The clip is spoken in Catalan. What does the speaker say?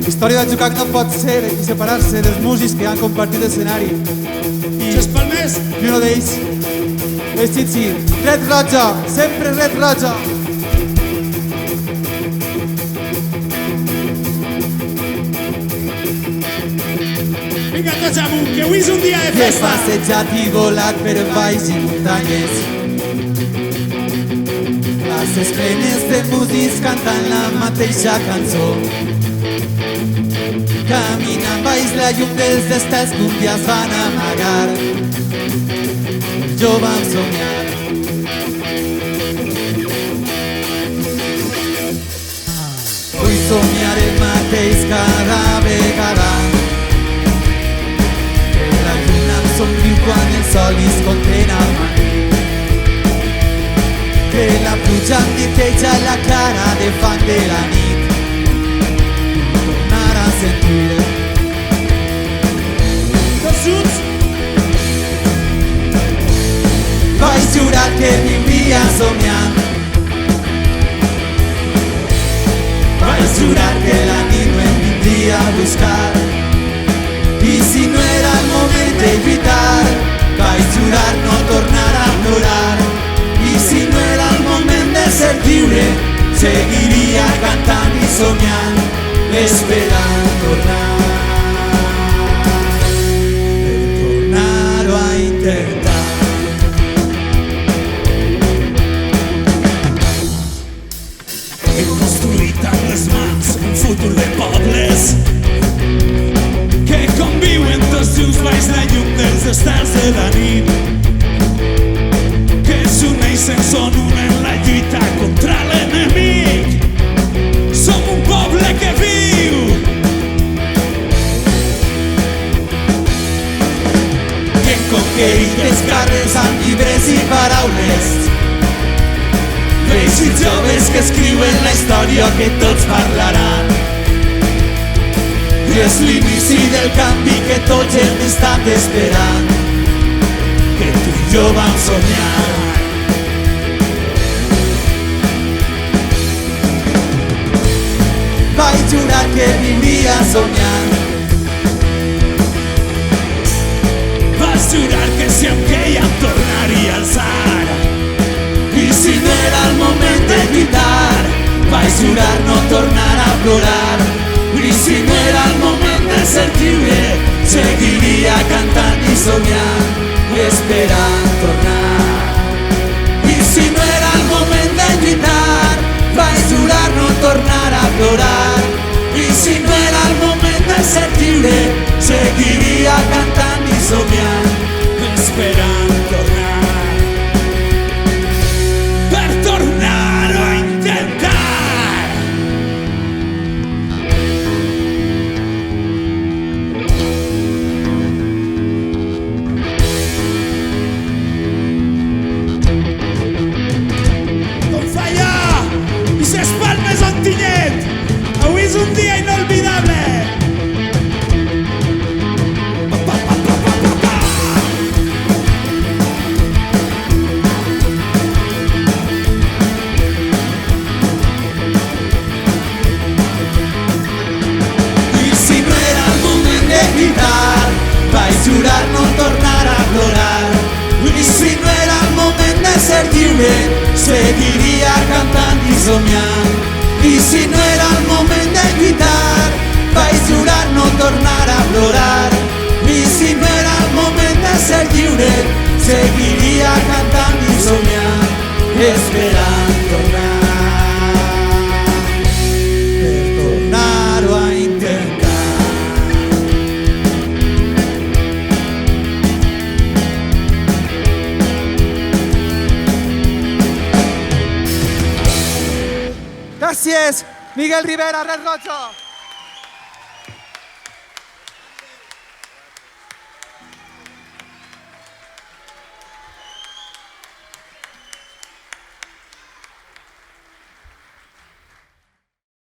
Història de jugar que no pot ser i separar-se dels músics que han compartit escenari. Xes Palmers. I un d'ells és Chichi. Red Roja, sempre Red Roja. Vinga, tots amunt, que avui és un dia de Que he festa. passejat i volat per valls i muntanyes. Classes plenes de músics cantant la mateixa cançó. Caminant baix la llum dels estels que un dia es van amagar. Jo vam somiar. Vull somiar el mateix cada vegada. Que la lluna em somriu quan el sol viscontén al matí. Que la pluja em dicteja la clara de fang de la nit. Tornar a sentir. Tots junts. Vaig jurar que vivia somiant. Vaig jurar que la nit no em vindria a buscar. I si no era el moment de lluitar, vaig jurar no tornar a plorar. I si no era el moment de ser lliure, seguiria cantant i somiant, esperant tornar. Per tornar-ho a intentar. He construït amb les mans un futur de pobles que conviuen tots junts baix la llum dels estels de la nit, que s'uneixen, són un en la lluita contra l'enemic. Som un poble que viu, Que hem conquerit els carrers amb llibres i paraules. Vells i joves que escriuen la història que tots parlaran. I és l'inici del canvi que tots hem estat esperant, que tu i jo vam somiar. Vaig jurar que vivia somiant. vas jurar que si em queia em tornaria a alçar. I si no era el moment de lluitar, vaig jurar no tornar a plorar. I si no era el moment de ser lliure, seguiria cantant i somiant, esperant tornar. I si no era el moment de lluitar, vaig jurar no tornar a plorar. I si no era el moment de ser lliure, seguiria cantant i somiant, Esperant tornar, per tornar-ho a intentar. Com falla! I ses Palmes on Tinyet! Avui és un dia inolvidable! vaig jurar no tornar a plorar. I si no era el moment de ser lliure, seguiria cantant i somiant. I si no era el moment de lluitar, vaig jurar no tornar a plorar. I si no era el moment de ser lliure, seguiria cantant i somiant, esperant tornar. Per tornar-ho a intentar. Gràcies, Miguel Rivera, Red Roja.